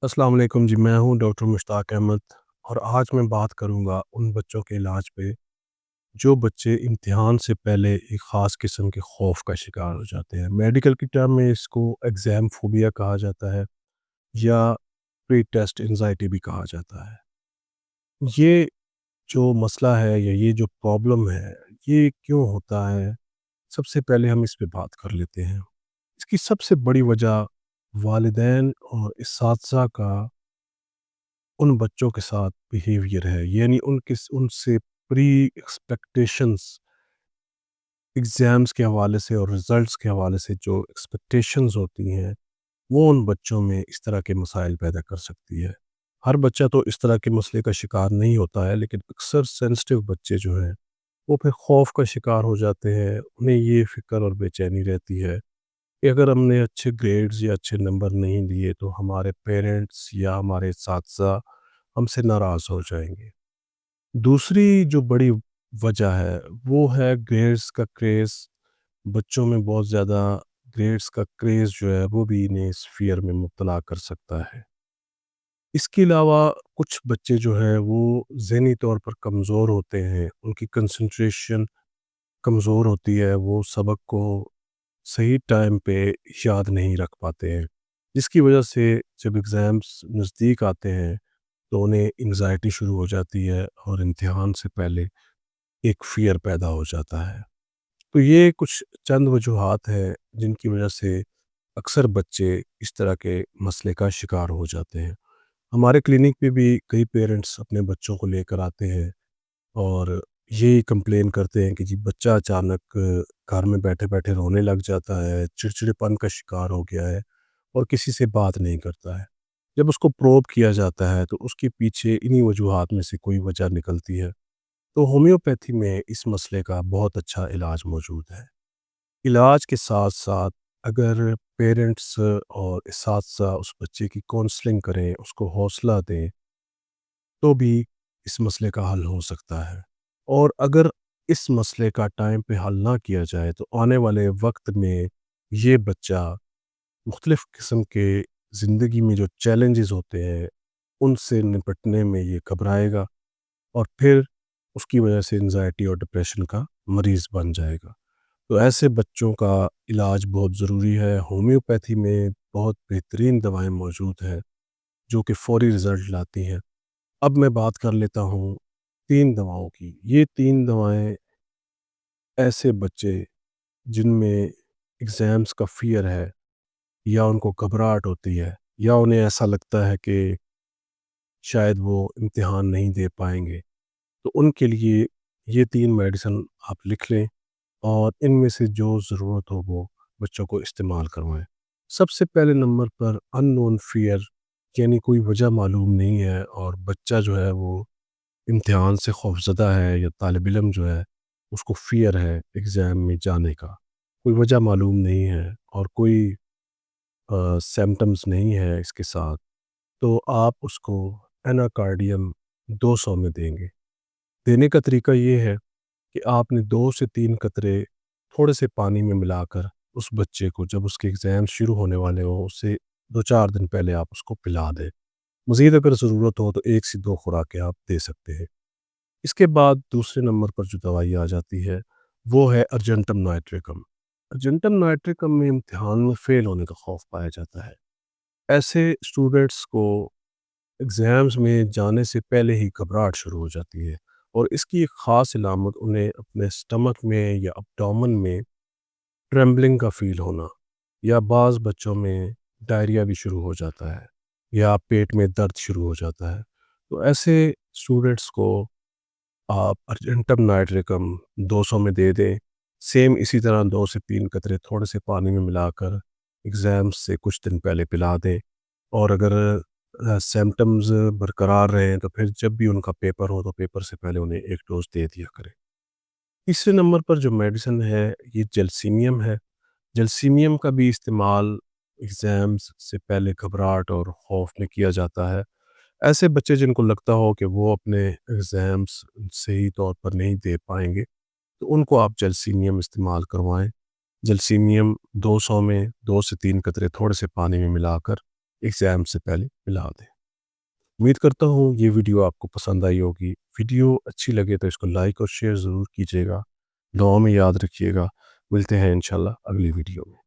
السلام علیکم جی، میں ہوں ڈاکٹر مشتاق احمد اور آج میں بات کروں گا ان بچوں کے علاج پہ جو بچے امتحان سے پہلے ایک خاص قسم کے خوف کا شکار ہو جاتے ہیں۔ میڈیکل کی ٹرم میں اس کو ایگزام فوبیا کہا جاتا ہے یا پری ٹیسٹ انزائٹی بھی کہا جاتا ہے۔ یہ جو مسئلہ ہے یا یہ جو پرابلم ہے یہ کیوں ہوتا ہے؟ سب سے پہلے ہم اس پہ بات کر لیتے ہیں۔ اس کی سب سے بڑی وجہ والدین اور اساتذہ کا ان بچوں کے ساتھ بیہیویئر ہے، یعنی ان سے پری ایکسپیکٹیشنز ایگزامز کے حوالے سے اور رزلٹس کے حوالے سے جو ایکسپیکٹیشنز ہوتی ہیں وہ ان بچوں میں اس طرح کے مسائل پیدا کر سکتی ہے۔ ہر بچہ تو اس طرح کے مسئلے کا شکار نہیں ہوتا ہے، لیکن اکثر سینسٹیو بچے جو ہیں وہ پھر خوف کا شکار ہو جاتے ہیں۔ انہیں یہ فکر اور بے چینی رہتی ہے کہ اگر ہم نے اچھے گریڈز یا اچھے نمبر نہیں لیے تو ہمارے پیرنٹس یا ہمارے اساتذہ ہم سے ناراض ہو جائیں گے۔ دوسری جو بڑی وجہ ہے وہ ہے گریڈز کا کریز۔ بچوں میں بہت زیادہ گریڈز کا کریز جو ہے وہ بھی انہیں اس فیئر میں مبتلا کر سکتا ہے۔ اس کے علاوہ کچھ بچے جو ہیں وہ ذہنی طور پر کمزور ہوتے ہیں، ان کی کنسنٹریشن کمزور ہوتی ہے، وہ سبق کو صحیح ٹائم پہ یاد نہیں رکھ پاتے ہیں، جس کی وجہ سے جب ایگزامس نزدیک آتے ہیں تو انہیں انگزائٹی شروع ہو جاتی ہے اور امتحان سے پہلے ایک فیئر پیدا ہو جاتا ہے۔ تو یہ کچھ چند وجوہات ہیں جن کی وجہ سے اکثر بچے اس طرح کے مسئلے کا شکار ہو جاتے ہیں۔ ہمارے کلینک پہ بھی کئی پیرنٹس اپنے بچوں کو لے کر آتے ہیں اور یہی کمپلین کرتے ہیں کہ جی بچہ اچانک گھر میں بیٹھے بیٹھے رونے لگ جاتا ہے، چڑچڑے پن کا شکار ہو گیا ہے اور کسی سے بات نہیں کرتا ہے۔ جب اس کو پروب کیا جاتا ہے تو اس کے پیچھے انہی وجوہات میں سے کوئی وجہ نکلتی ہے۔ تو ہومیوپیتھی میں اس مسئلے کا بہت اچھا علاج موجود ہے۔ علاج کے ساتھ ساتھ اگر پیرنٹس اور اساتذہ اس بچے کی کونسلنگ کریں، اس کو حوصلہ دیں، تو بھی اس مسئلے کا حل ہو سکتا ہے۔ اور اگر اس مسئلے کا ٹائم پہ حل نہ کیا جائے تو آنے والے وقت میں یہ بچہ مختلف قسم کے زندگی میں جو چیلنجز ہوتے ہیں ان سے نپٹنے میں یہ گھبرائے گا اور پھر اس کی وجہ سے انزائٹی اور ڈپریشن کا مریض بن جائے گا۔ تو ایسے بچوں کا علاج بہت ضروری ہے۔ ہومیوپیتھی میں بہت بہترین دوائیں موجود ہیں جو کہ فوری رزلٹ لاتی ہیں۔ اب میں بات کر لیتا ہوں 3 دواؤں کی۔ یہ 3 دوائیں ایسے بچے جن میں ایگزامس کا فیئر ہے یا ان کو گھبراہٹ ہوتی ہے یا انہیں ایسا لگتا ہے کہ شاید وہ امتحان نہیں دے پائیں گے، تو ان کے لیے یہ 3 میڈیسن آپ لکھ لیں اور ان میں سے جو ضرورت ہو وہ بچوں کو استعمال کروائیں۔ سب سے پہلے نمبر پر ان نون فیئر، یعنی کوئی وجہ معلوم نہیں ہے اور بچہ جو ہے وہ امتحان سے خوفزدہ ہے یا طالب علم جو ہے اس کو فیئر ہے ایگزام میں جانے کا، کوئی وجہ معلوم نہیں ہے اور کوئی سیمٹمز نہیں ہے اس کے ساتھ، تو آپ اس کو ایناکارڈیم 200 میں دیں گے۔ دینے کا طریقہ یہ ہے کہ آپ نے 2 سے 3 قطرے تھوڑے سے پانی میں ملا کر اس بچے کو جب اس کے ایگزام شروع ہونے والے ہوں اس سے 2 4 دن پہلے آپ اس کو پلا دیں۔ مزید اگر ضرورت ہو تو 1 سے 2 خوراکیں آپ دے سکتے ہیں۔ اس کے بعد دوسرے نمبر پر جو دوائی آ جاتی ہے وہ ہے ارجنٹم نائٹریکم۔ ارجنٹم نائٹریکم میں امتحان میں فیل ہونے کا خوف پایا جاتا ہے۔ ایسے اسٹوڈنٹس کو ایگزامز میں جانے سے پہلے ہی گھبراہٹ شروع ہو جاتی ہے اور اس کی ایک خاص علامت انہیں اپنے سٹمک میں یا ابڈومن میں ٹریمبلنگ کا فیل ہونا یا بعض بچوں میں ڈائریا بھی شروع ہو جاتا ہے یا پیٹ میں درد شروع ہو جاتا ہے۔ تو ایسے اسٹوڈنٹس کو آپ ارجنٹم نائٹریکم 200 میں دے دیں۔ سیم اسی طرح 2 سے 3 قطرے تھوڑے سے پانی میں ملا کر ایگزامس سے کچھ دن پہلے پلا دیں اور اگر سیمٹمز برقرار رہیں تو پھر جب بھی ان کا پیپر ہو تو پیپر سے پہلے انہیں 1 ڈوز دے دیا کریں۔ تیسرے نمبر پر جو میڈیسن ہے یہ جلسیمیم ہے۔ جلسیمیم کا بھی استعمال ایگزامز سے پہلے گھبراہٹ اور خوف میں کیا جاتا ہے۔ ایسے بچے جن کو لگتا ہو کہ وہ اپنے ایگزامز صحیح طور پر نہیں دے پائیں گے تو ان کو آپ جلسیمیم استعمال کروائیں۔ جلسیمیم 200 میں 2 سے 3 قطرے تھوڑے سے پانی میں ملا کر ایگزام سے پہلے پلا دیں۔ امید کرتا ہوں یہ ویڈیو آپ کو پسند آئی ہوگی۔ ویڈیو اچھی لگے تو اس کو لائک اور شیئر ضرور کیجیے گا، دعاؤں میں یاد رکھیے گا۔ ملتے ہیں انشاءاللہ اگلی ویڈیو میں۔